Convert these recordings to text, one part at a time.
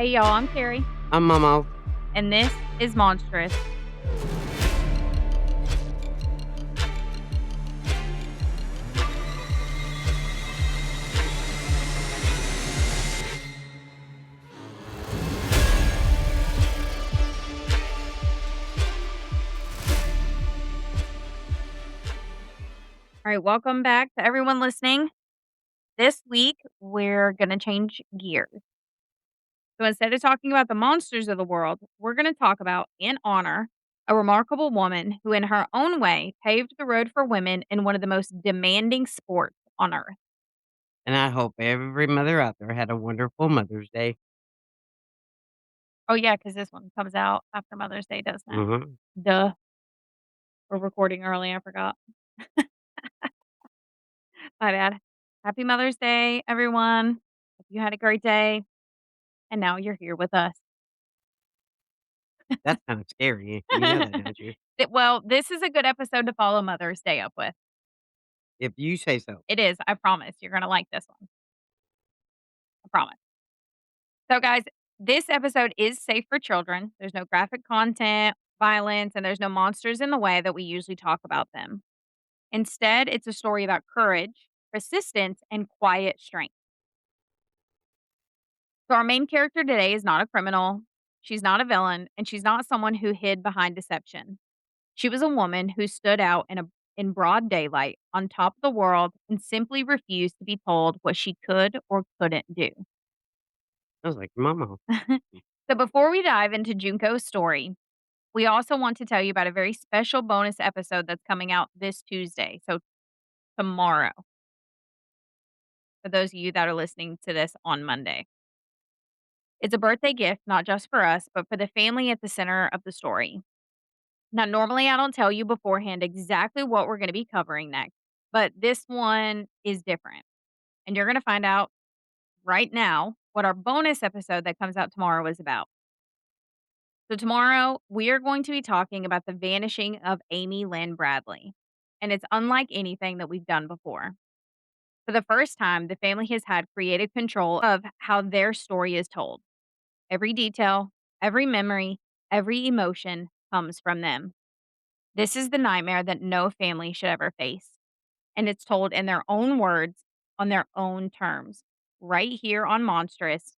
Hey y'all, I'm Carrie, I'm Momo. and this is Monstrous. All right, welcome back to everyone listening. This week, we're going to change gears. So instead of talking about the monsters of the world, we're going to talk about and honor a remarkable woman who, in her own way, paved the road for women in one of the most demanding sports on earth. And I hope every mother out there had a wonderful Mother's Day. Oh, yeah, because this one comes out after Mother's Day, doesn't it? Mhm. Duh. We're recording early. I forgot. My bad. Happy Mother's Day, everyone. Hope you had a great day. And now you're here with us. That's kind of scary. You know that, don't you? Well, this is a good episode to follow Mother's Day up with. If you say so. It is. I promise. You're going to like this one. I promise. So, guys, this episode is safe for children. There's no graphic content, violence, and there's no monsters in the way that we usually talk about them. Instead, it's a story about courage, persistence, and quiet strength. So, our main character today is not a criminal. She's not a villain, and she's not someone who hid behind deception. She was a woman who stood out in broad daylight on top of the world and simply refused to be told what she could or couldn't do. I was like, Momo. So before we dive into Junko's story, we also want to tell you about a very special bonus episode that's coming out this Tuesday. So tomorrow, for those of you that are listening to this on Monday. It's a birthday gift, not just for us, but for the family at the center of the story. Now, normally I don't tell you beforehand exactly what we're going to be covering next, but this one is different. And you're going to find out right now what our bonus episode that comes out tomorrow is about. So, tomorrow we are going to be talking about the vanishing of Amy Lynn Bradley. And it's unlike anything that we've done before. For the first time, the family has had creative control of how their story is told. Every detail, every memory, every emotion comes from them. This is the nightmare that no family should ever face. And it's told in their own words, on their own terms, right here on Monstrous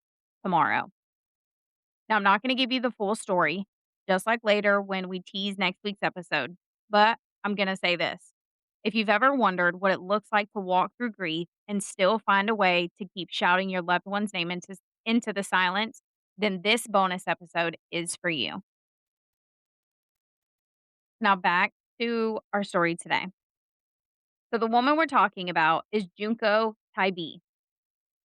tomorrow. Now, I'm not going to give you the full story, just like later when we tease next week's episode, but I'm going to say this. If you've ever wondered what it looks like to walk through grief and still find a way to keep shouting your loved one's name into the silence, then this bonus episode is for you. Now, back to our story today. So, the woman we're talking about is Junko Tabei.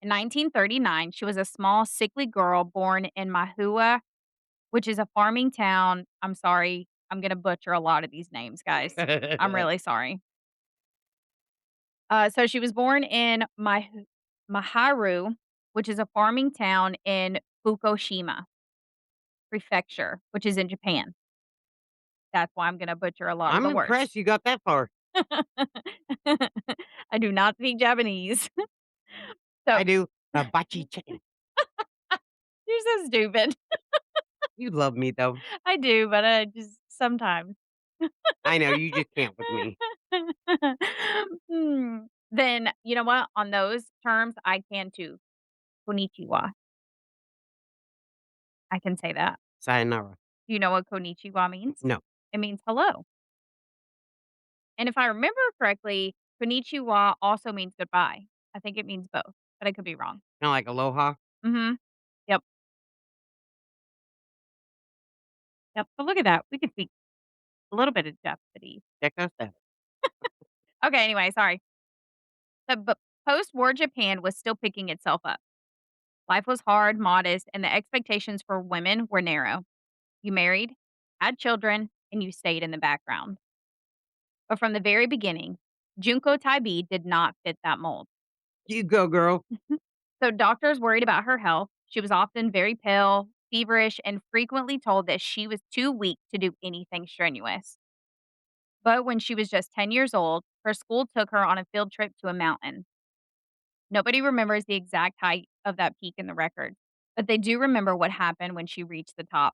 In 1939, she was a small, sickly girl born in Mahua, which is a farming town. I'm sorry. I'm gonna butcher a lot of these names, guys. I'm really sorry. So she was born in Maharu, which is a farming town in Fukushima Prefecture, which is in Japan. That's why I'm gonna butcher a lot of I'm the words. impressed you got that far. I do not speak Japanese. So I do. Bachi chicken. you're so stupid. You love me, though. I do, but I just sometimes. I know. You just can't with me. Hmm. Then, you know what? On those terms, I can too. Konnichiwa. I can say that. Sayonara. Do you know what konnichiwa means? No. It means hello. And if I remember correctly, konnichiwa also means goodbye. I think it means both, but I could be wrong. Kind of like aloha. Mhm. Yep. Yep. But look at that. We could speak a little bit of Japanese. Check us out. Okay, anyway, sorry. But post-war Japan was still picking itself up. Life was hard, modest, and the expectations for women were narrow. You married, had children, and you stayed in the background. But from the very beginning, Junko Tabei did not fit that mold. You go, girl. So doctors worried about her health. She was often very pale, feverish, and frequently told that she was too weak to do anything strenuous. But when she was just 10 years old, her school took her on a field trip to a mountain. Nobody remembers the exact height of that peak in the record, but they do remember what happened when she reached the top.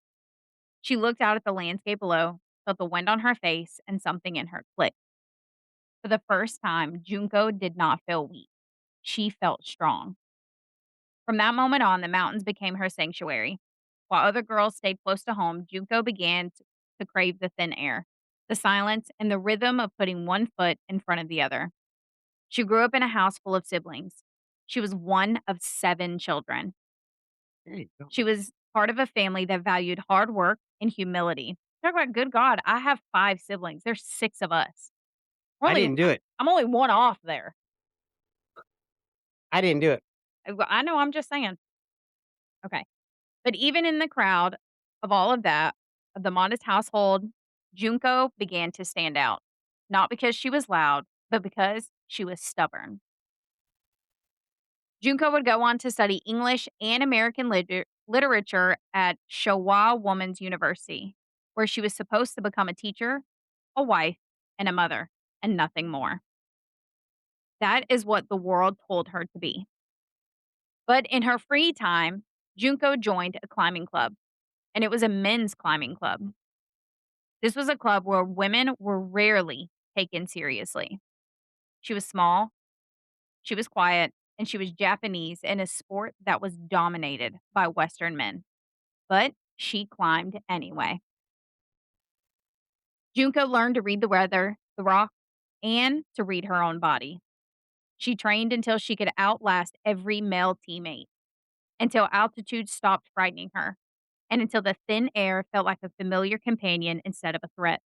She looked out at the landscape below, felt the wind on her face, and something in her clicked. For the first time, Junko did not feel weak. She felt strong. From that moment on, the mountains became her sanctuary. While other girls stayed close to home, Junko began to crave the thin air, the silence, and the rhythm of putting one foot in front of the other. She grew up in a house full of siblings. She was one of 7 children. There you go. She was part of a family that valued hard work and humility. Talk about good God, I have 5 siblings. There's 6 of us. We're I only didn't do it. I'm only one off there. I didn't do it. I know, I'm just saying. Okay. But even in the crowd of all of that, of the modest household, Junko began to stand out. Not because she was loud, but because she was stubborn. Junko would go on to study English and American literature at Showa Women's University, where she was supposed to become a teacher, a wife, and a mother, and nothing more. That is what the world told her to be. But in her free time, Junko joined a climbing club, and it was a men's climbing club. This was a club where women were rarely taken seriously. She was small, she was quiet, and she was Japanese in a sport that was dominated by Western men. But she climbed anyway. Junko learned to read the weather, the rock, and to read her own body. She trained until she could outlast every male teammate, until altitude stopped frightening her, and until the thin air felt like a familiar companion instead of a threat.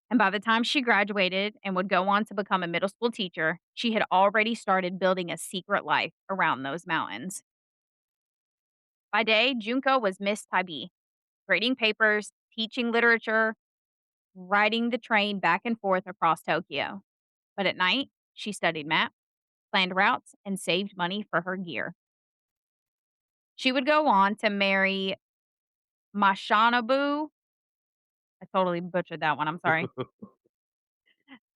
And by the time she graduated and would go on to become a middle school teacher, she had already started building a secret life around those mountains. By day, Junko was Miss Tabi, grading papers, teaching literature, riding the train back and forth across Tokyo. But at night, she studied maps, planned routes, and saved money for her gear. She would go on to marry Mashanabu. I totally butchered that one. I'm sorry.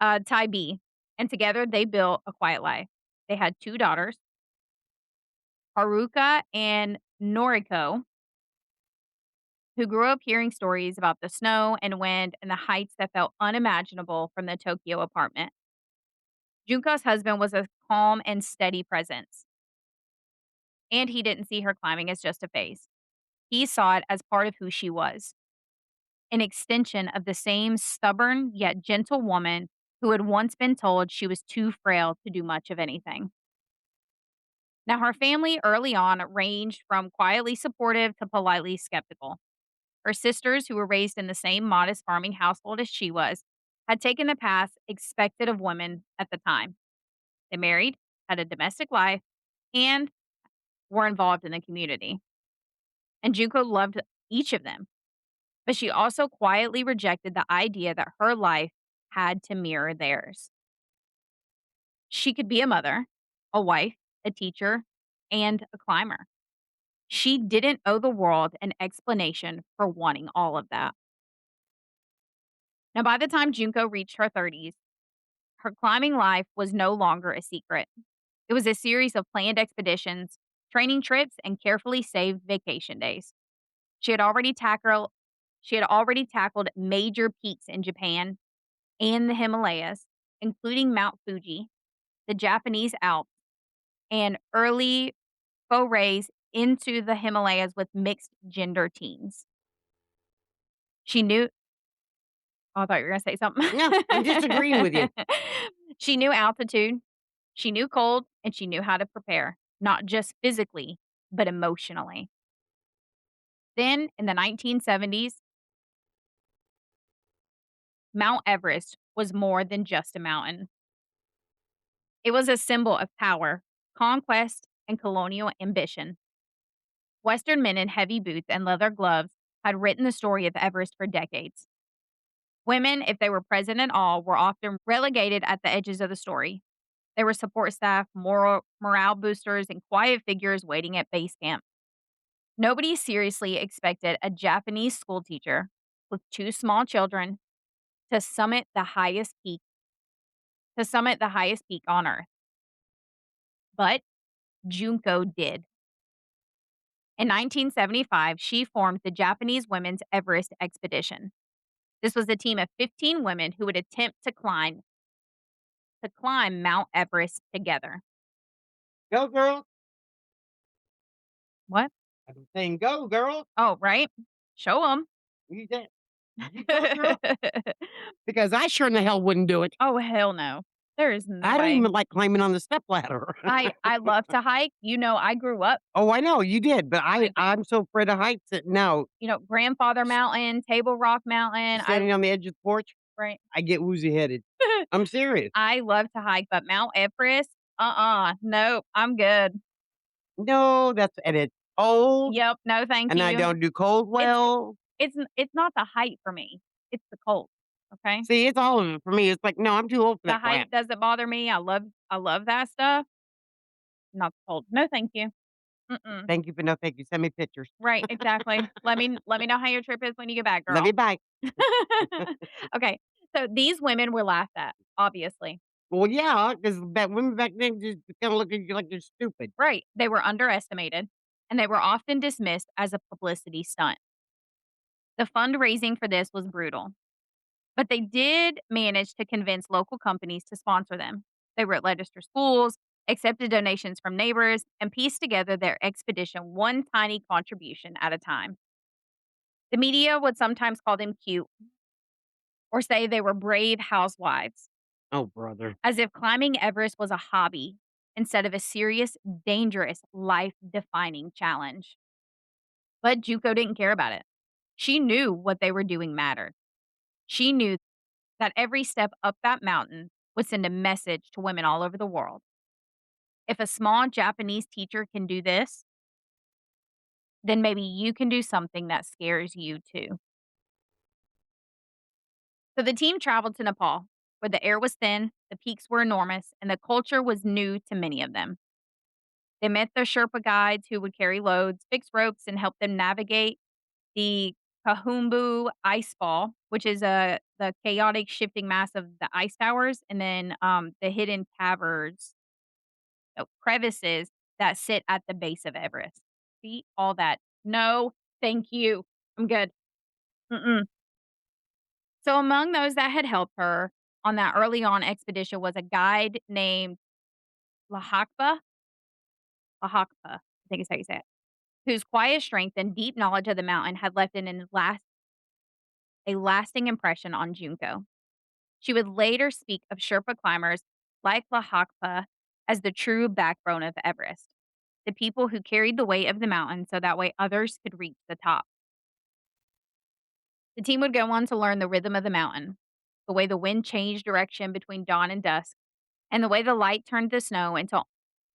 Tai B. And together they built a quiet life. They had 2 daughters, Haruka and Noriko, who grew up hearing stories about the snow and wind and the heights that felt unimaginable from the Tokyo apartment. Junko's husband was a calm and steady presence, and he didn't see her climbing as just a phase. He saw it as part of who she was, an extension of the same stubborn yet gentle woman who had once been told she was too frail to do much of anything. Now, her family early on ranged from quietly supportive to politely skeptical. Her sisters, who were raised in the same modest farming household as she was, had taken the path expected of women at the time. They married, had a domestic life, and were involved in the community. And Junko loved each of them, but she also quietly rejected the idea that her life had to mirror theirs. She could be a mother, a wife, a teacher, and a climber. She didn't owe the world an explanation for wanting all of that. Now, by the time Junko reached her 30s, her climbing life was no longer a secret. It was a series of planned expeditions, training trips, and carefully saved vacation days. She had already tackled she had already tackled major peaks in Japan and the Himalayas, including Mount Fuji, the Japanese Alps, and early forays into the Himalayas with mixed gender teams. She knew Oh, I thought you were gonna say something. No, I'm just agreeing with you. She knew altitude, she knew cold, and she knew how to prepare, not just physically, but emotionally. Then, in the 1970s, Mount Everest was more than just a mountain. It was a symbol of power, conquest, and colonial ambition. Western men in heavy boots and leather gloves had written the story of Everest for decades. Women, if they were present at all, were often relegated at the edges of the story. There were support staff, morale boosters, and quiet figures waiting at base camp. Nobody seriously expected a Japanese schoolteacher with 2 small children to summit the highest peak on earth. But Junko did. In 1975, she formed the Japanese Women's Everest Expedition. This was a team of 15 women who would attempt to climb Mount Everest together. Go, girl. What? I'm saying go, girl. Oh, right? Show 'em. You said, you go, girl. Because I sure in the hell wouldn't do it. Oh, hell no. There is no I don't way. even like climbing on the stepladder. I love to hike. I grew up Oh, I know you did, but hiking. I'm so afraid of heights that no, Grandfather Mountain, Table Rock Mountain, standing on the edge of the porch, right. I get woozy headed. I'm serious. I love to hike, but Mount Everest, nope, I'm good. No, that's and it's cold, Yep, no thank and I you. don't do cold It's well. it's not the height for me, it's the cold, okay? See, it's all of it for me. It's like, no, I'm too old for The that crap. height doesn't bother me, I love that stuff, not the cold. No, thank you. Mm-mm. Thank you, but no thank you. Send me pictures. Right, exactly. Let me know how your trip is when you get back, Love you, girl. bye. Okay, so these women were laughed at, obviously. Well, yeah, because women back then just kinda look at you like you're stupid. Right, they were underestimated, and they were often dismissed as a publicity stunt. The fundraising for this was brutal, but they did manage to convince local companies to sponsor them. They wrote letters to schools, accepted donations from neighbors, and pieced together their expedition one tiny contribution at a time. The media would sometimes call them cute or say they were brave housewives, Oh, brother. as if climbing Everest was a hobby instead of a serious, dangerous, life defining challenge. But Juko didn't care about it. She knew what they were doing mattered. She knew that every step up that mountain would send a message to women all over the world. If a small Japanese teacher can do this, then maybe you can do something that scares you too. So the team traveled to Nepal, where the air was thin, the peaks were enormous, and the culture was new to many of them. They met their Sherpa guides who would carry loads, fix ropes, and help them navigate the Kahumbu ice fall, which is the chaotic shifting mass of the ice towers, and then the hidden caverns, crevices that sit at the base of Everest. See all that? No, thank you. I'm good. Mm-mm. So among those that had helped her on that early on expedition was a guide named Lahakpa. Lahakpa, I think is how you say it. Whose quiet strength and deep knowledge of the mountain had left a lasting impression on Junko. She would later speak of Sherpa climbers like Lahakpa as the true backbone of Everest, the people who carried the weight of the mountain so that way others could reach the top. The team would go on to learn the rhythm of the mountain, the way the wind changed direction between dawn and dusk, and the way the light turned the snow into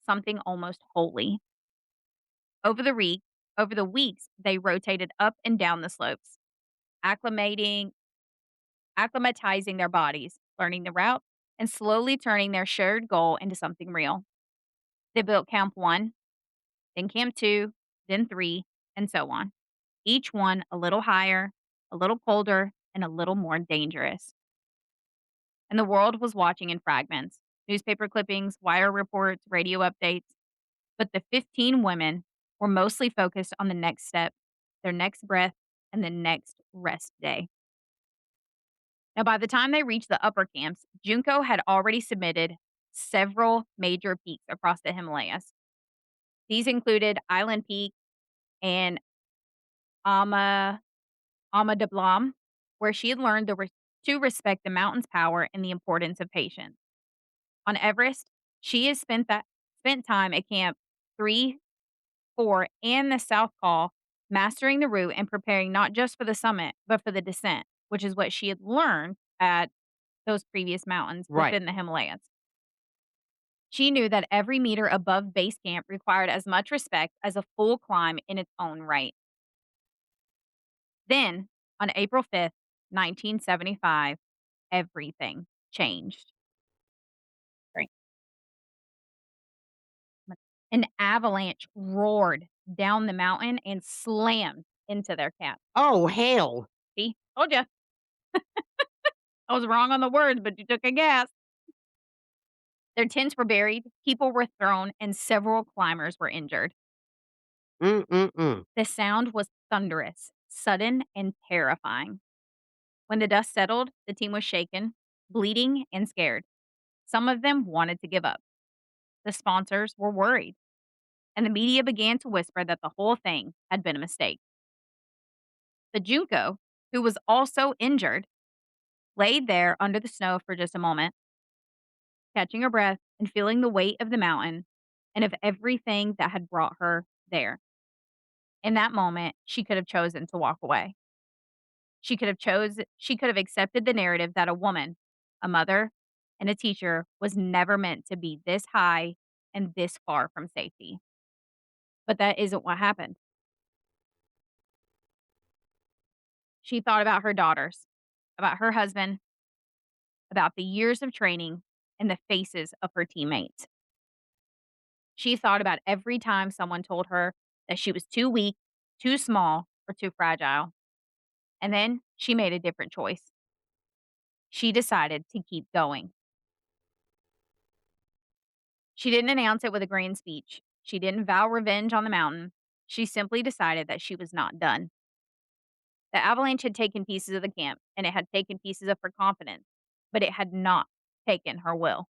something almost holy. Over the week, Over the weeks, they rotated up and down the slopes, acclimating acclimatizing their bodies, learning the route, and slowly turning their shared goal into something real. They built Camp 1, then Camp 2, then 3, and so on. Each one a little higher, a little colder, and a little more dangerous. And the world was watching in fragments, newspaper clippings, wire reports, radio updates. But the 15 women were mostly focused on the next step, their next breath, and the next rest day. Now, by the time they reached the upper camps, Junko had already submitted several major peaks across the Himalayas. These included Island Peak and Ama Amadablam, where she had learned to respect the mountain's power and the importance of patience. On Everest, she has spent time at Camp 3, 4, and the South Col, mastering the route and preparing not just for the summit, but for the descent, which is what she had learned at those previous mountains Right. within the Himalayas. She knew that every meter above base camp required as much respect as a full climb in its own right. Then, on April 5th, 1975, everything changed. Right. An avalanche roared down the mountain and slammed into their camp. Oh, hell. See? Told you. I was wrong on the words, but you took a guess. Their tents were buried, people were thrown, and several climbers were injured. Mm-mm-mm. The sound was thunderous, sudden, and terrifying. When the dust settled, the team was shaken, bleeding, and scared. Some of them wanted to give up. The sponsors were worried, and the media began to whisper that the whole thing had been a mistake. The Junko, who was also injured, laid there under the snow for just a moment, catching her breath and feeling the weight of the mountain and of everything that had brought her there. In that moment, she could have chosen to walk away. She could have accepted the narrative that a woman, a mother, and a teacher was never meant to be this high and this far from safety. But that isn't what happened. She thought about her daughters, about her husband, about the years of training, and the faces of her teammates. She thought about every time someone told her that she was too weak, too small, or too fragile. And then she made a different choice. She decided to keep going. She didn't announce it with a grand speech. She didn't vow revenge on the mountain. She simply decided that she was not done. The avalanche had taken pieces of the camp, and it had taken pieces of her confidence, but it had not taken her will.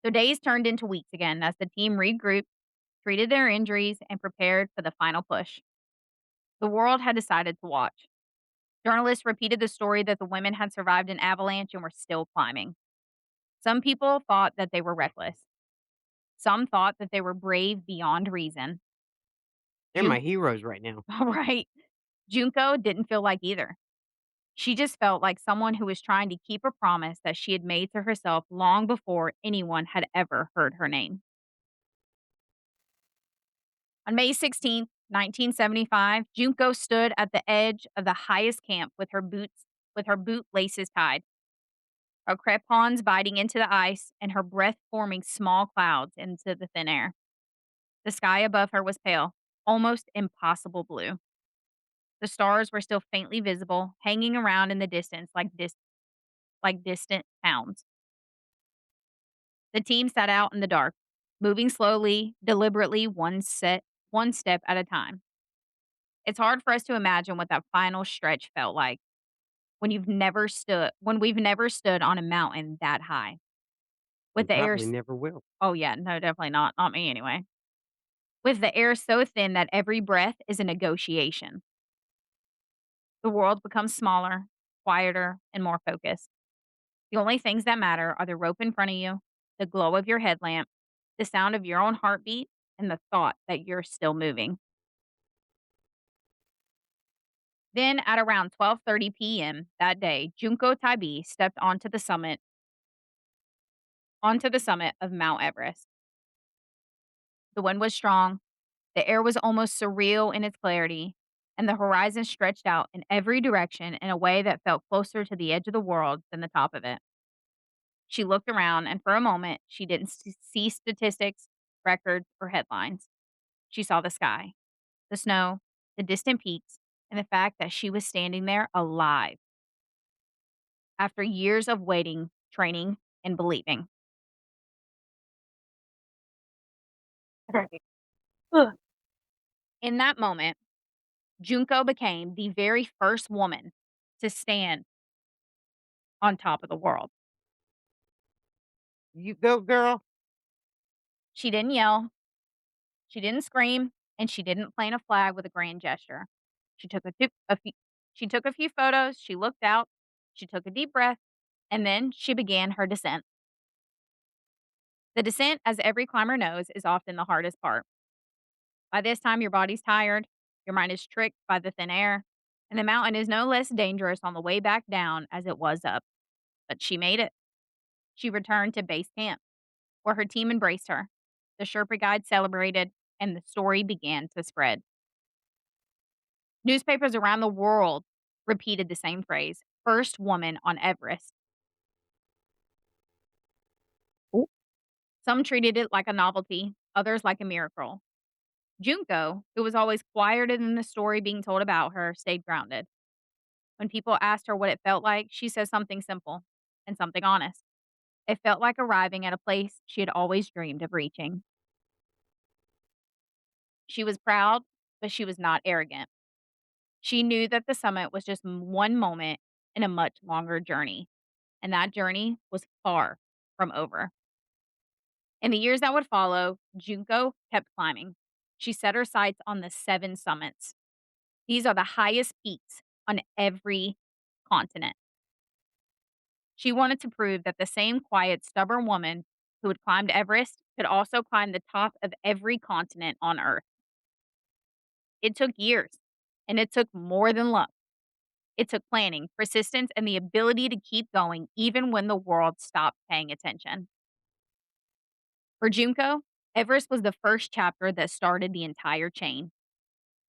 So days turned into weeks again as the team regrouped, treated their injuries, and prepared for the final push. The world had decided to watch. Journalists repeated the story that the women had survived an avalanche and were still climbing. Some people thought that they were reckless. Some thought that they were brave beyond reason. They're my heroes right now. All right. Junko didn't feel like either. She just felt like someone who was trying to keep a promise that she had made to herself long before anyone had ever heard her name. On May 16th, 1975, Junko stood at the edge of the highest camp with her boot laces tied, her crepons biting into the ice, and her breath forming small clouds into the thin air. The sky above her was pale, almost impossible blue. The stars were still faintly visible, hanging around in the distance like distant towns. The team sat out in the dark, moving slowly, deliberately, one step at a time. It's hard for us to imagine what that final stretch felt like when we've never stood on a mountain that high. With And the air probably s never will. Oh, yeah, no, definitely not, not me anyway. With the air so thin that every breath is a negotiation. The world becomes smaller, quieter, and more focused. The only things that matter are the rope in front of you, the glow of your headlamp, the sound of your own heartbeat, and the thought that you're still moving. Then at around 12:30 p.m. that day, Junko Tabei stepped onto the summit of Mount Everest. The wind was strong, the air was almost surreal in its clarity, and the horizon stretched out in every direction in a way that felt closer to the edge of the world than the top of it. She looked around, and for a moment, she didn't see statistics, records, or headlines. She saw the sky, the snow, the distant peaks, and the fact that she was standing there alive after years of waiting, training, and believing. Okay. Ugh. In that moment, Junko became the very first woman to stand on top of the world. You go, girl. She didn't yell, she didn't scream, and she didn't plant a flag with a grand gesture. She took she took a few photos, she looked out, she took a deep breath, and then she began her descent. The descent, as every climber knows, is often the hardest part. By this time, your body's tired, your mind is tricked by the thin air, and the mountain is no less dangerous on the way back down as it was up. But she made it. She returned to base camp, where her team embraced her. The Sherpa guide celebrated, and the story began to spread. Newspapers around the world repeated the same phrase, first woman on Everest. Ooh. Some treated it like a novelty, others like a miracle. Junko, who was always quieter than the story being told about her, stayed grounded. When people asked her what it felt like, she said something simple and something honest. It felt like arriving at a place she had always dreamed of reaching. She was proud, but she was not arrogant. She knew that the summit was just one moment in a much longer journey, and that journey was far from over. In the years that would follow, Junko kept climbing. She set her sights on the 7 summits. These are the highest peaks on every continent. She wanted to prove that the same quiet, stubborn woman who had climbed Everest could also climb the top of every continent on Earth. It took years, and it took more than luck. It took planning, persistence, and the ability to keep going even when the world stopped paying attention. For Junko, Everest was the first chapter that started the entire chain.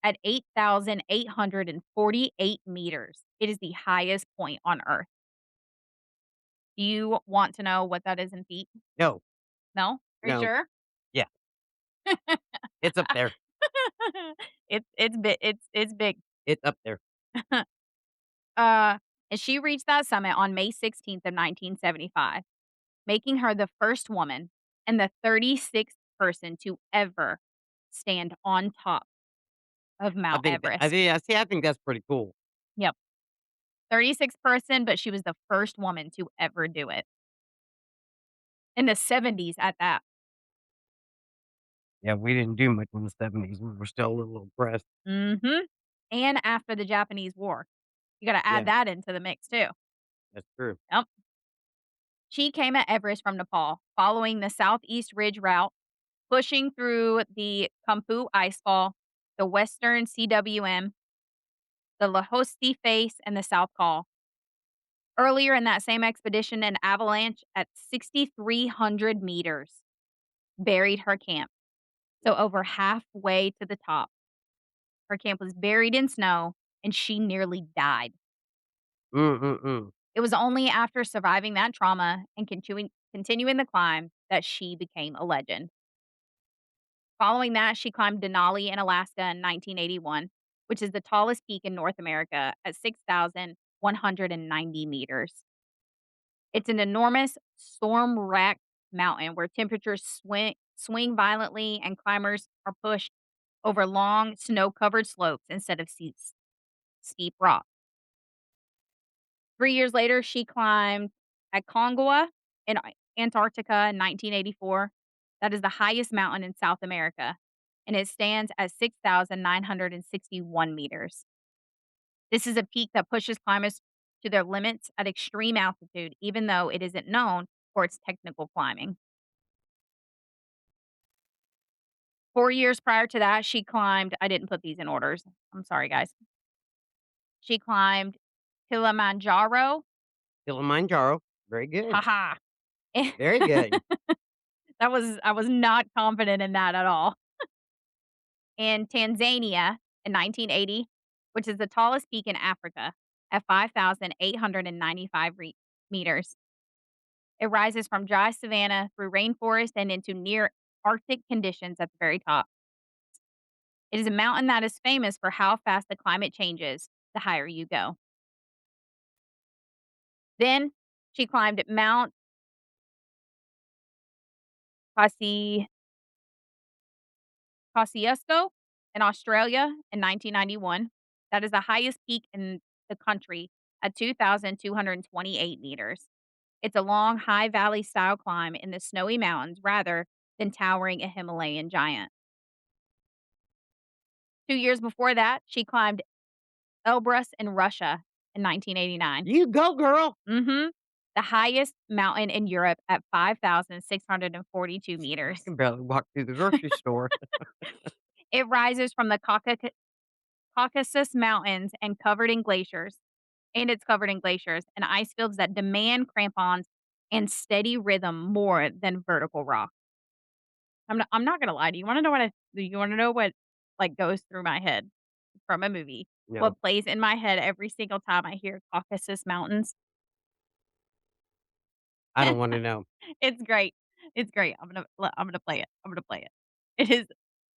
At 8,848 meters, it is the highest point on Earth. Do you want to know what that is in feet? No, No? Are you no. sure? Yeah, it's up there. It's big. It's up there. Uh, and she reached that summit on May 16th of 1975, making her the first woman and the 36th person to ever stand on top of Mount Everest. I think that's pretty cool. Yep, 36th person, but she was the first woman to ever do it. In the '70s at that. Yeah, we didn't do much in the '70s. We were still a little oppressed. Mhm. And after the Japanese War. You gotta add Yeah, that into the mix too. that's true. Yep. She came at Everest from Nepal, following the Southeast Ridge route, pushing through the Kumpu Icefall, the Western CWM, the Lahosti Face, and the South Col. Earlier in that same expedition, an avalanche at 6,300 meters buried her camp. So over halfway to the top, her camp was buried in snow and she nearly died. Mm-mm-mm. It was only after surviving that trauma and continuing the climb that she became a legend. Following that, she climbed Denali in Alaska in 1981, which is the tallest peak in North America at 6,190 meters. It's an enormous storm-racked mountain where temperatures swing violently and climbers are pushed over long snow-covered slopes instead of steep rock. 3 years later, she climbed Aconcagua in Antarctica in 1984. That is the highest mountain in South America, and it stands at 6,961 meters. This is a peak that pushes climbers to their limits at extreme altitude, even though it isn't known for its technical climbing. 4 years prior to that, she climbed I didn't put these in orders. I'm sorry, guys. She climbed Kilimanjaro. Kilimanjaro. Very good. Haha. Very good. I was not confident in that at all. In Tanzania in 1980, which is the tallest peak in Africa at 5,895 meters. It rises from dry savanna through rainforest and into near Arctic conditions at the very top. It is a mountain that is famous for how fast the climate changes the higher you go. Then she climbed Mount Pasi Kosciuszko in Australia in 1991. That is the highest peak in the country at 2,228 meters. It's a long, high valley style climb in the snowy mountains rather than towering a Himalayan giant. 2 years before that, she climbed Elbrus in Russia in 1989. You go, girl. Mhm. The highest mountain in Europe at 5,642 I meters. can barely walk through the grocery store. It rises from the Caucasus Mountains and it's covered in glaciers and ice fields that demand crampons and steady rhythm more than vertical rock. I'm not gonna lie, do you wanna know what, like, goes through my head from a movie? No, What plays in my head every single time I hear Caucasus Mountains? I don't wanna know. It's great. It's great. I'm gonna play it. I'm gonna play it. It is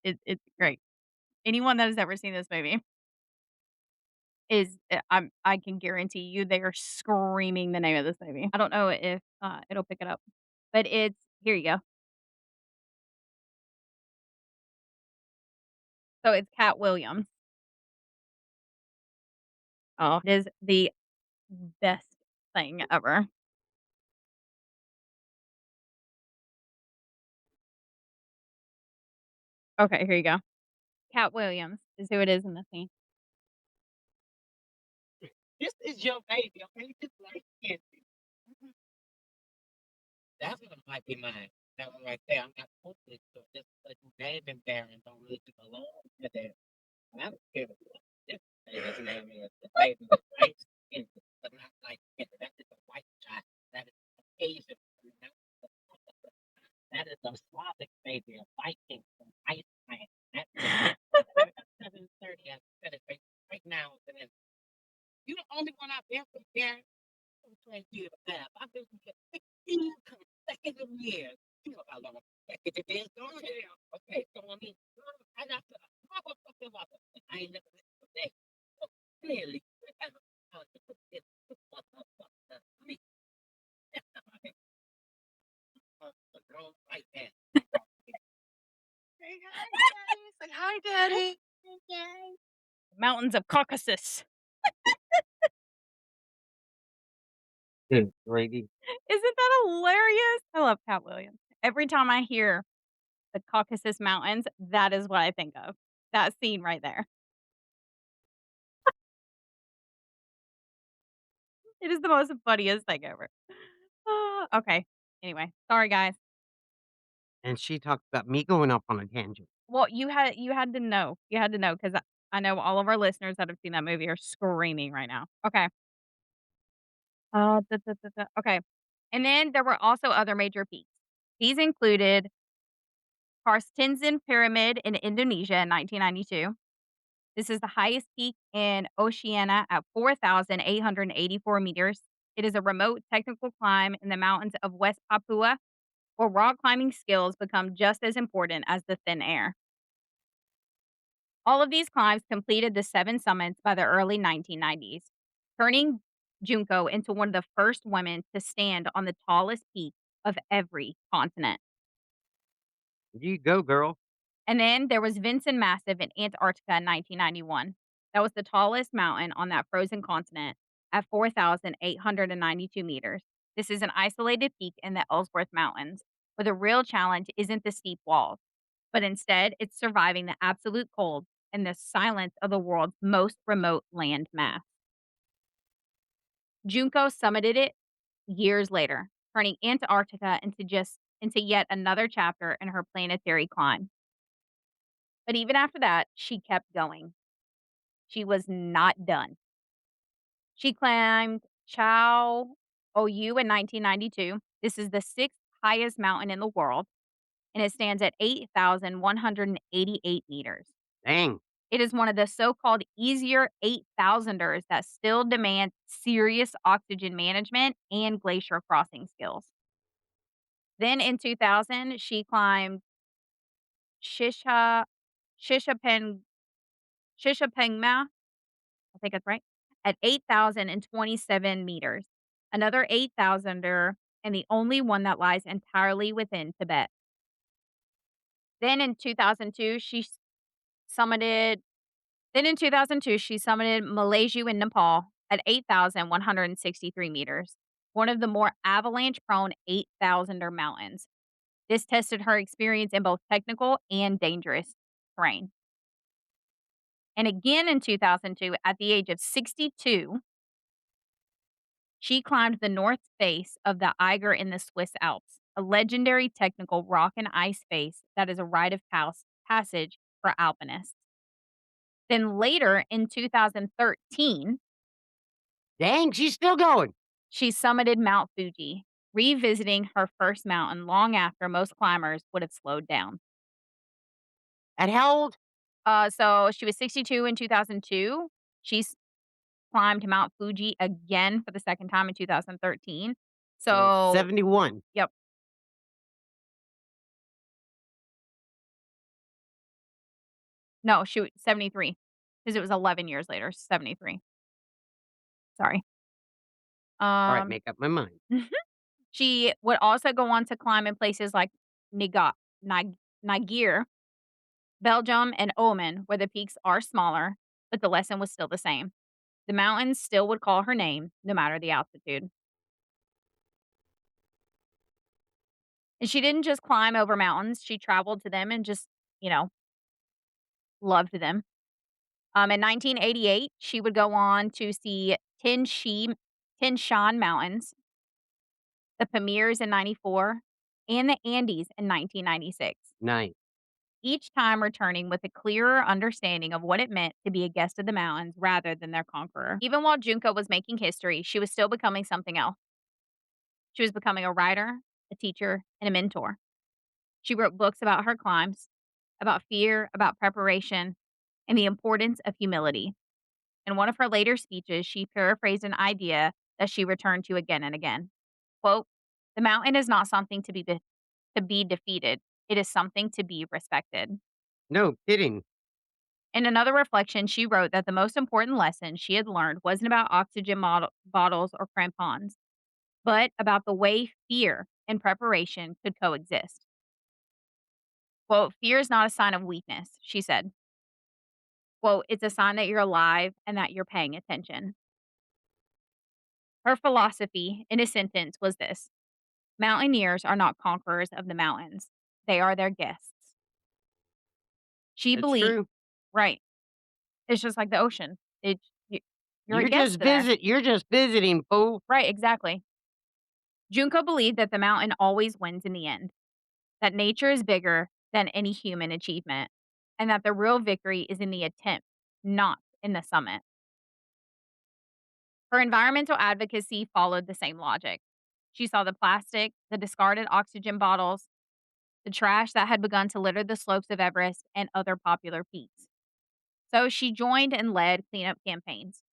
it's great. Anyone that has ever seen this movie I can guarantee you they are screaming the name of this movie. I don't know if, it'll pick it up, but it's here you go. So it's Cat Williams. Oh, it is the best thing ever. Okay, here you go. Cat Williams is who it is in the scene. This is your baby, okay? Just like it. That's what might be mine. That one right there. I'm not hopeless, so just like you baby there and don't leave it alone to there. And I don't care what this baby's name is. The baby with white skin, but not like it. That is a white child. That is Asian. That is a Slavic baby, a Viking from Iceland. That is 7:30. I said it right now. And then you the only one out there from there. I'm trying to do the math. I've been here 15 consecutive years. You know how long consecutive is, don't you? Okay, so I mean, I got to motherfucking mother. I ain't never missed a day. So clearly, I have to put this motherfucker me. The girl right there. Say hi, Daddy. Say hi, Daddy. Mountains of Caucasus. Good gravy. Isn't that hilarious? I love Cat Williams. Every time I hear the Caucasus Mountains, that is what I think of. That scene right there. It is the most funniest thing ever. Ah, okay. Anyway, sorry guys. And she talked about me going off on a tangent. Well, you had to know. You had to know because I know all of our listeners that have seen that movie are screaming right now. Okay. Okay. And then there were also other major peaks. These included Karstensson Pyramid in Indonesia in 1992. This is the highest peak in Oceania at 4,884 meters. It is a remote technical climb in the mountains of West Papua where rock climbing skills become just as important as the thin air. All of these climbs completed the seven summits by the early 1990s, turning Junko into one of the first women to stand on the tallest peak of every continent. You go, girl. And then there was Vinson Massif in Antarctica in 1991. That was the tallest mountain on that frozen continent at 4,892 meters. This is an isolated peak in the Ellsworth Mountains, where the real challenge isn't the steep walls, but instead it's surviving the absolute cold and the silence of the world's most remote land mass. Junko summited it years later, turning Antarctica into yet another chapter in her planetary climb. But even after that, she kept going. She was not done. She climbed Chao Oyu in 1992. This is the sixth highest mountain in the world, and it stands at 8,188 meters. Dang. It is one of the so-called easier 8,000ers that still demand serious oxygen management and glacier crossing skills. Then in 2000, she climbed Shisha Shishapen Shishapangma, I think that's right, at 8,027 meters. Another 8,000er and the only one that lies entirely within Tibet. Then in 2002, summited in 2002, she summited Malaysia in Nepal at 8,163 meters, one of the more avalanche-prone 8,000er mountains. This tested her experience in both technical and dangerous terrain. And again in 2002, at the age of 62, she climbed the north face of the Eiger in the Swiss Alps, a legendary technical rock and ice face that is a rite of passage for alpinists. Then later in 2013, Dang, she's still going. she summited Mount Fuji, revisiting her first mountain long after most climbers would have slowed down. At how old? So she was 62 in 2002. She's climbed Mount Fuji again for the second time in 2013. So So, 71. yep. No, shoot, 73, because it was 11 years later, 73. Sorry. Alright, Um, make up my mind. she would also go on to climb in places like Niga Nig Niger. Belgium and Oman, where the peaks are smaller, but the lesson was still the same. The mountains still would call her name no matter the altitude. And she didn't just climb over mountains, she traveled to them and just, you know, loved them. In 1988, she would go on to see Tin Shan Mountains, the Pamirs in '94, and the Andes in 1996, Nice. each time returning with a clearer understanding of what it meant to be a guest of the mountains rather than their conqueror. Even while Junko was making history, she was still becoming something else. She was becoming a writer, a teacher, and a mentor. She wrote books about her climbs, about fear, about preparation, and the importance of humility. In one of her later speeches, she paraphrased an idea that she returned to again and again. Quote, "The mountain is not something to be defeated. It is something to be respected." No kidding. In another reflection, she wrote that the most important lesson she had learned wasn't about bottles or crampons, but about the way fear and preparation could coexist. Quote, "Fear is not a sign of weakness," she said. Quote, "It's a sign that you're alive and that you're paying attention." Her philosophy, in a sentence, was this: mountaineers are not conquerors of the mountains, they are their guests. She That's believed, true. right. It's just like the ocean. You you're a guest there. You're just visiting, fool. Right, exactly. Junko believed that the mountain always wins in the end, that nature is bigger than any human achievement, and that the real victory is in the attempt, not in the summit. Her environmental advocacy followed the same logic. She saw the plastic, the discarded oxygen bottles, the trash that had begun to litter the slopes of Everest and other popular peaks. So she joined and led cleanup campaigns,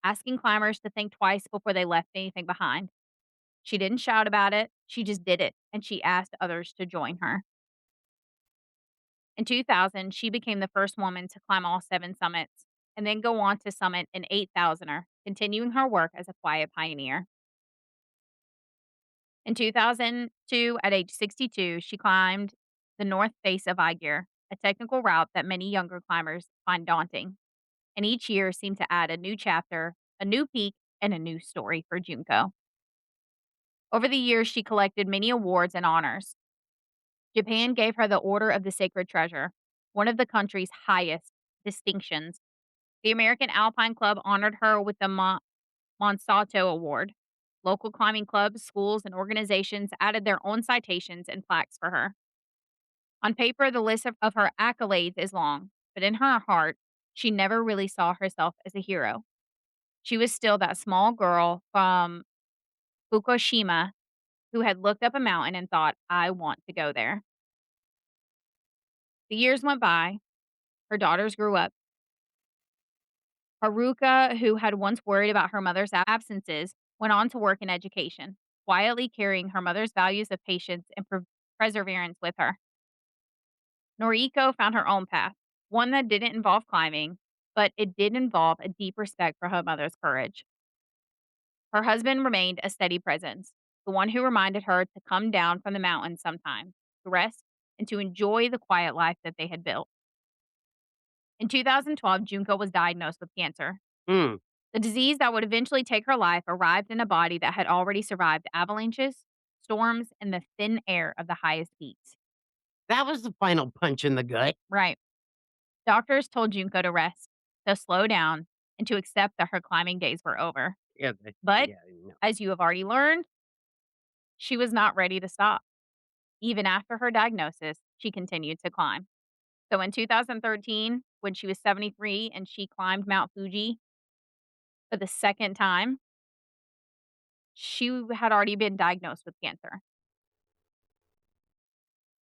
asking climbers to think twice before they left anything behind. She didn't shout about it, she just did it, and she asked others to join her. In 2000, she became the first woman to climb all 7 summits and then go on to summit an 8,000er, continuing her work as a quiet pioneer. In 2002, at age 62, she climbed the north face of Aigir, a technical route that many younger climbers find daunting, and each year seemed to add a new chapter, a new peak, and a new story for Junko. Over the years, she collected many awards and honors. Japan gave her the Order of the Sacred Treasure, one of the country's highest distinctions. The American Alpine Club honored her with the Monsanto Award. Local climbing clubs, schools, and organizations added their own citations and plaques for her. On paper, the list of her accolades is long, but in her heart, she never really saw herself as a hero. She was still that small girl from Fukushima who had looked up a mountain and thought, I want to go there. The years went by, her daughters grew up. Haruka, who had once worried about her mother's absences, went on to work in education, quietly carrying her mother's values of patience and perseverance with her. Noriko found her own path, one that didn't involve climbing, but it did involve a deep respect for her mother's courage. Her husband remained a steady presence, the one who reminded her to come down from the mountains sometime, to rest, and to enjoy the quiet life that they had built. In 2012, Junko was diagnosed with cancer. Hmm. The disease that would eventually take her life arrived in a body that had already survived avalanches, storms, and the thin air of the highest peaks. That was the final punch in the gut. Right. Doctors told Junko to rest, to slow down, and to accept that her climbing days were over. Yeah, But, yeah, no. as you have already learned, she was not ready to stop. Even after her diagnosis, she continued to climb. So in 2013, when she was 73 and she climbed Mount Fuji for the second time, she had already been diagnosed with cancer.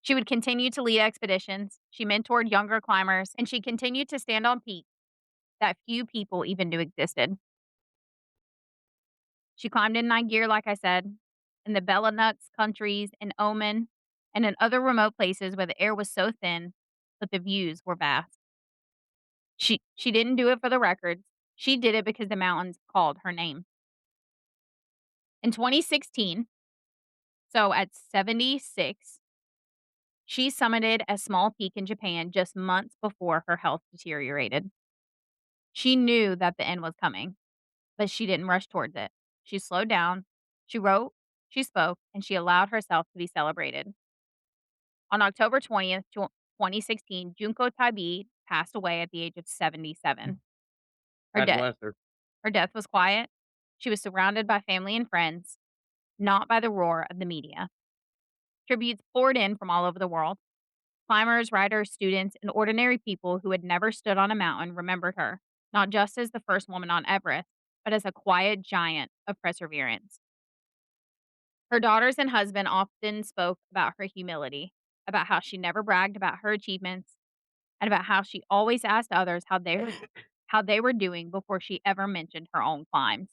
She would continue to lead expeditions, she mentored younger climbers, and she continued to stand on peaks that few people even knew existed. She climbed in Niger, like I said, in the Benelux countries, in Oman, and in other remote places where the air was so thin, but the views were vast. She didn't do it for the records. She did it because the mountains called her name. In 2016, so at 76, She summited a small peak in Japan just months before her health deteriorated. She knew that the end was coming, but she didn't rush towards it. She slowed down, she wrote, she spoke, and she allowed herself to be celebrated. On October 20th, 2016, Junko Tabei passed away at the age of 77. Her God death bless her. her death was quiet. She was surrounded by family and friends, not by the roar of the media. Tributes poured in from all over the world. Climbers, riders, students, and ordinary people who had never stood on a mountain remembered her, not just as the first woman on Everest, but as a quiet giant of perseverance. Her daughters and husband often spoke about her humility, about how she never bragged about her achievements, and about how she always asked others how they were doing before she ever mentioned her own climbs.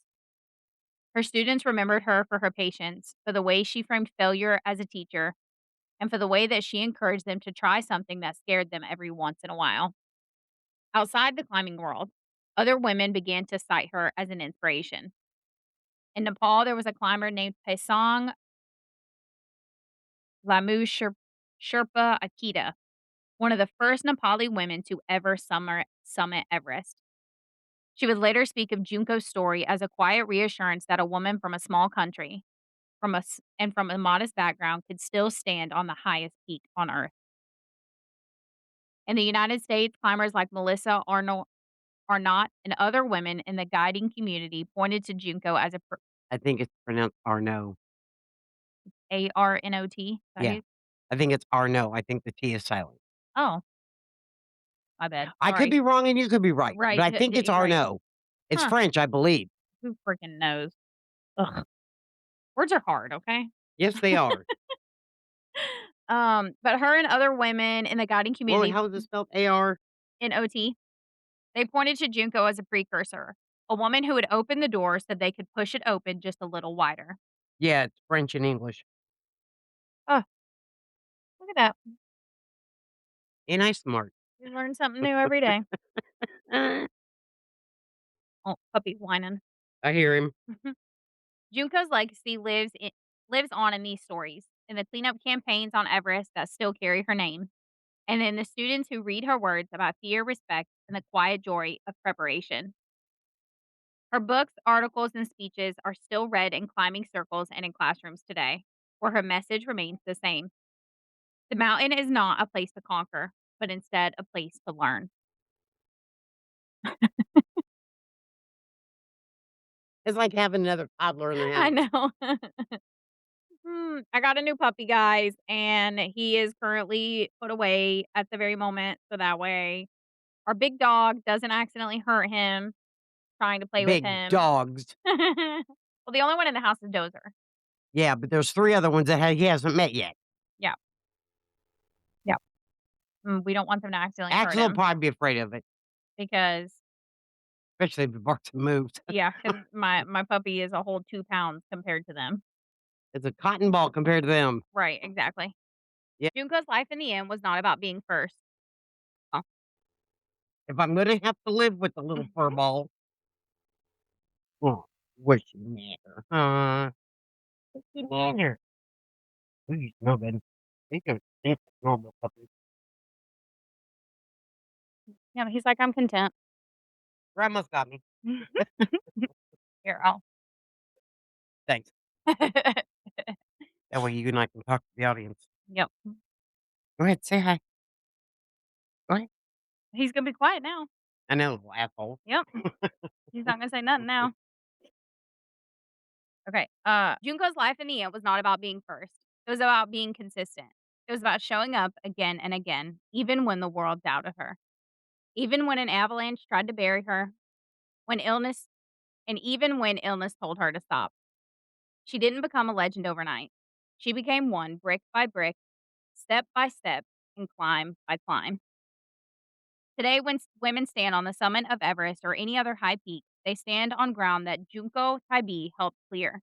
Her students remembered her for her patience, for the way she framed failure as a teacher, and for the way that she encouraged them to try something that scared them every once in a while. Outside the climbing world, other women began to cite her as an inspiration. In Nepal, there was a climber named Paisong Lamu Sherpa Akita, one of the first Nepali women to ever summit Everest. She would later speak of Junko's story as a quiet reassurance that a woman from a small country and from a modest background could still stand on the highest peak on earth. In the United States, climbers like Melissa Arnott and other women in the guiding community pointed to Junko as I think it's pronounced Arno. Arnot. Yeah. I think it's Arno. I think the T is silent. Oh, my bad. I could Sorry. be wrong and you could be right, but Right. I think it's You're right. Arno. It's Huh. French, I believe. Who freaking knows? Ugh. Words are hard, okay? Yes, they are. But her and other women in the guiding Well, community how is it spelled? AR? in OT, they pointed to Junko as a precursor, a woman who would open the door so they could push it open just a little wider. Yeah, it's French and English. Oh, look at that. Ain't I smart? You learn something new every day. Uh, Oh, puppy whining. I hear him. Junko's legacy lives on in these stories, in the cleanup campaigns on Everest that still carry her name, and in the students who read her words about fear, respect, and the quiet joy of preparation. Her books, articles, and speeches are still read in climbing circles and in classrooms today, where her message remains the same. The mountain is not a place to conquer, but instead a place to learn. It's like having another toddler in the I house. know. I got a new puppy, guys, and he is currently put away at the very moment, so that way our big dog doesn't accidentally hurt him trying to play with Big him. dogs. Well, the only one in the house is Dozer. Yeah, but there's 3 other ones that he hasn't met yet. Yeah, yeah. We don't want them to accidentally hurt Axel will him probably be afraid of it, because especially if it barks and moves. yeah, because my puppy is a whole 2 pounds compared to them. It's a cotton ball compared to them. Right, exactly. Yeah. Junko's life in the end was not about being first. If I'm gonna have to live with the little fur Mhm. ball, oh, what's the matter? What's the matter? He's nubbin. He can think like normal puppy. Yeah, he's like, "I'm content." Grandma's got me. Here, I'll Thanks. That way you and I can talk to the audience. Yep. Go ahead, say hi. Go ahead. He's gonna be quiet now. I know, little asshole. Yep. He's not gonna say nothing now. Okay. Junko's life in the end was not about being first. It was about being consistent. It was about showing up again and again, even when the world doubted her. Even when an avalanche tried to bury her, when illness and even when illness told her to stop. She didn't become a legend overnight. She became one brick by brick, step by step, and climb by climb. Today, when women stand on the summit of Everest or any other high peak, they stand on ground that Junko Tabei helped clear.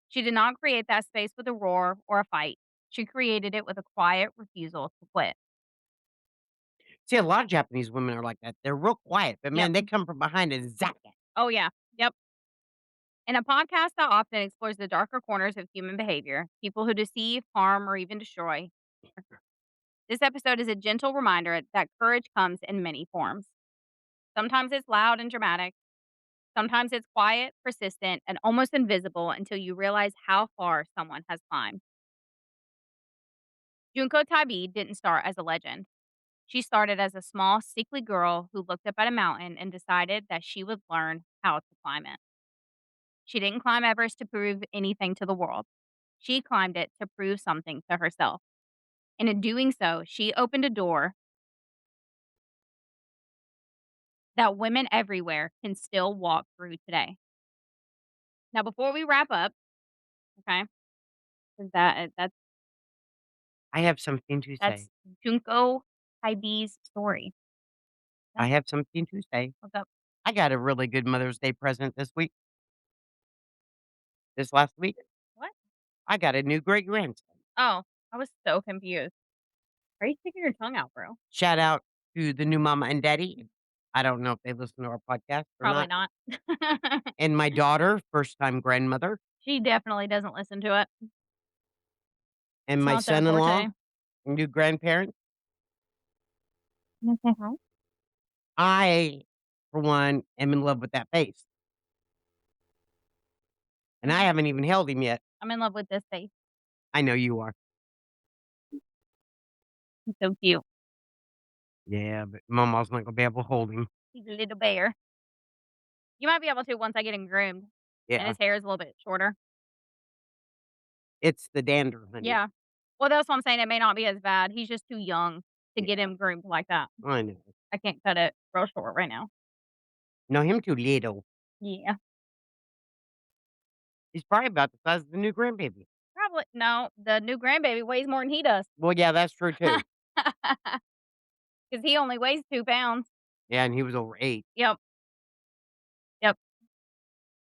She did not create that space with a roar or a fight. She created it with a quiet refusal to quit. See, a lot of Japanese women are like that. They're real quiet, but Yep. man, they come from behind and zap it. Oh, yeah. Yep. In a podcast that often explores the darker corners of human behavior, people who deceive, harm, or even destroy. This episode is a gentle reminder that courage comes in many forms. Sometimes it's loud and dramatic. Sometimes it's quiet, persistent, and almost invisible until you realize how far someone has climbed. Junko Tabei didn't start as a legend. She started as a small, sickly girl who looked up at a mountain and decided that she would learn how to climb it. She didn't climb Everest to prove anything to the world. She climbed it to prove something to herself. And in doing so, she opened a door that women everywhere can still walk through today. Now, before we wrap up, okay, 'cause I have something to say. that's Junko Taibei's story. I That's have something to say. what's up. I got a really good Mother's Day present this last week. What? I got a new great-grandson. Oh, I was so confused. Why are you sticking your tongue out, bro? Shout out to the new mama and daddy. I don't know if they listen to our podcast or Probably not. not. And my daughter, first-time grandmother, She definitely doesn't listen to it. and It's my not their son-in-law, forte. new grandparent. You wanna say hi? I, for one, am in love with that face, and I Mhm. haven't even held him yet. I'm in love with this face. I know you are. He's so cute. Yeah, but mama's not gonna be able to hold him. He's a little bear. You might be able to once I get him groomed and Yeah, his hair is a little bit shorter. it's the dander, honey. Yeah. Well, that's what I'm saying. It may not be as bad. He's just too young to Yeah, get him groomed like that. I know. I can't cut it real short right now. No, him too little. Yeah. He's probably about the size of the new grandbaby. Probably no, the new grandbaby weighs more than he does. Well, yeah, that's true too. Because he only weighs 2 pounds. Yeah, and he was over 8. Yep, yep.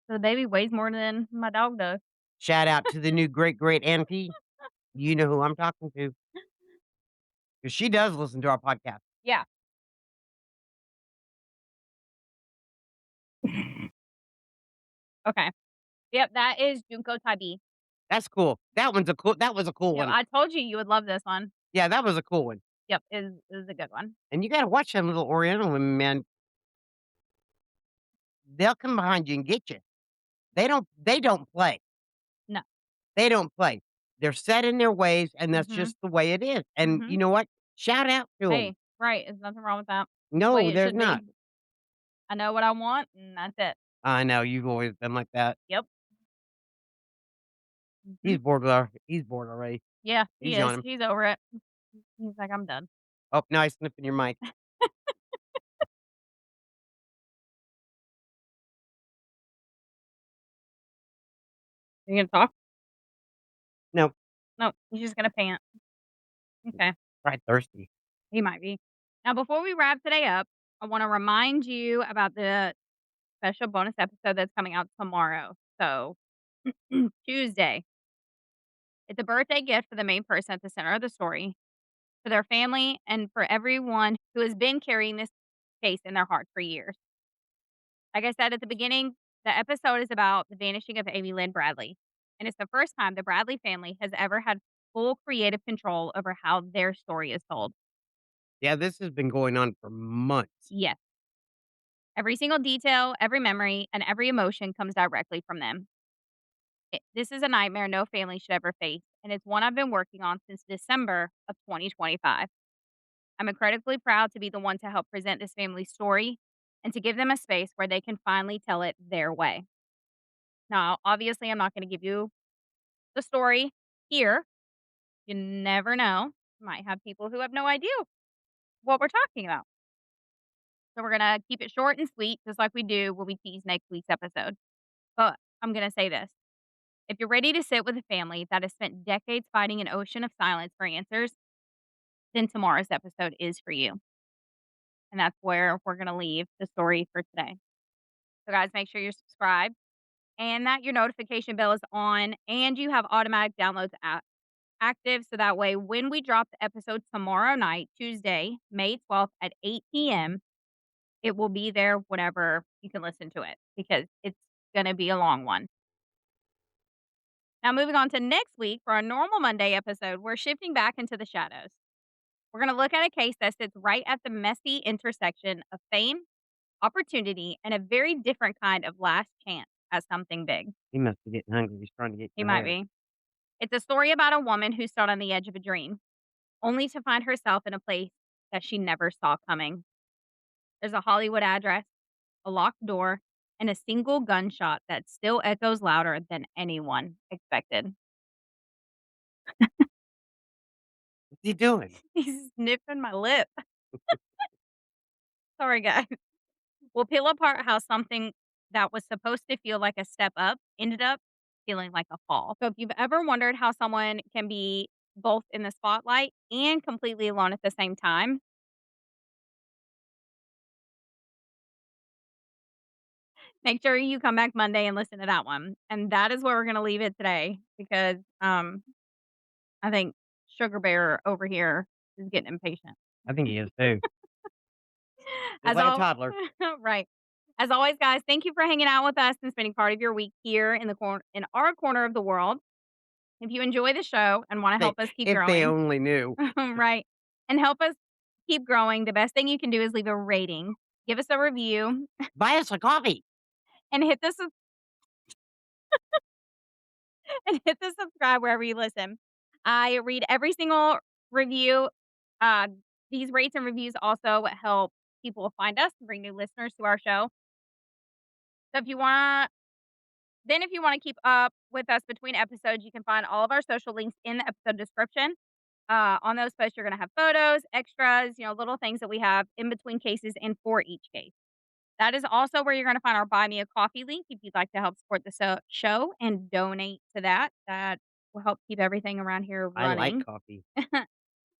So the baby weighs more than my dog does. Shout out to the new great auntie. You know who I'm talking to, because she does listen to our podcast. Yeah. Okay. Yep, that is Junko Tabi. That's cool. That was a cool Yep, one. I told you you would love this one. Yeah, that was a cool one. Yep, is a good one. And you gotta watch them little Oriental women, man. They'll come behind you and get you. They don't play. No. They don't play. They're set in their ways, and that's Mhm, just the way it is. And you mhm. know what? Shout out to them. Hey, right, there's nothing wrong with that. It's the way No, it there's should be. not. I know what I want, and that's it. I know, you've always been like that. Yep. Mhm. He's bored already. Yeah, he He's is. yawning. He's over it. He's like, "I'm done." Oh, now he's sniffing your mic. You gonna talk? No, No, he's just gonna pant. Okay, probably thirsty. he might be. Now, before we wrap today up, I wanna remind you about the special bonus episode that's coming out tomorrow. So, Tuesday. It's a birthday gift for the main person at the center of the story, for their family, and for everyone who has been carrying this case in their heart for years. Like I said at the beginning, the episode is about the vanishing of Amy Lynn Bradley. And it's the first time the Bradley family has ever had full creative control over how their story is told. Yeah, this has been going on for months. Yes. Every single detail, every memory, and every emotion comes directly from them. This is a nightmare no family should ever face, and it's one I've been working on since December of 2025. I'm incredibly proud to be the one to help present this family's story and to give them a space where they can finally tell it their way. Now, obviously, I'm not going to give you the story here. You never know. Might have people who have no idea what we're talking about. So we're going to keep it short and sweet, just like we do when we tease next week's episode. But I'm going to say this. If you're ready to sit with a family that has spent decades fighting an ocean of silence for answers, then tomorrow's episode is for you. And that's where we're going to leave the story for today. So, guys, make sure you're subscribed and that your notification bell is on and you have automatic downloads active. So that way, when we drop the episode tomorrow night, Tuesday, May 12th at 8 p.m., it will be there whenever you can listen to it because it's going to be a long one. Now, moving on to next week for our normal Monday episode, we're shifting back into the shadows. We're going to look at a case that sits right at the messy intersection of fame, opportunity, and a very different kind of last chance at something big. He must be getting hungry. He's trying to get He your might hair. be. It's a story about a woman who stood on the edge of a dream, only to find herself in a place that she never saw coming. There's a Hollywood address, a locked door, and a single gunshot that still echoes louder than anyone expected. What's he doing? He's sniffing my lip. Sorry, guys. We'll peel apart how something that was supposed to feel like a step up ended up feeling like a fall. So, if you've ever wondered how someone can be both in the spotlight and completely alone at the same time, make sure you come back Monday and listen to that one. And that is where we're going to leave it today because I think Sugar Bear over here is getting impatient. I think he is too. Just As like a all toddler. right. As always, guys, thank you for hanging out with us and spending part of your week here in our corner of the world. If you enjoy the show and want to They help us keep if they growing, only knew. right, and help us keep growing, the best thing you can do is leave a rating, give us a review, Buy us a coffee. and and hit the subscribe wherever you listen. I read every single review. Uh, these rates and reviews also help people find us and bring new listeners to our show. So if you wanna keep up with us between episodes, you can find all of our social links in the episode description. On those posts, you're gonna have photos, extras, little things that we have in between cases and for each case. That is also where you're gonna find our Buy Me a Coffee link if you'd like to help support the show and donate to that. That will help keep everything around here I like running. coffee.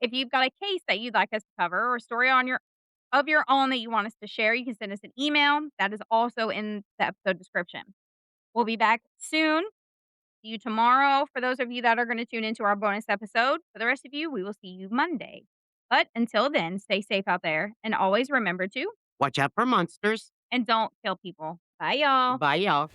If you've got a case that you'd like us to cover or a story of your own that you want us to share, you can send us an email. That is also in the episode description. We'll be back soon. See you tomorrow for those of you that are going to tune into our bonus episode. For the rest of you, we will see you Monday. But until then, stay safe out there and always remember to Watch out for monsters. and don't kill people. Bye, y'all. Bye, y'all.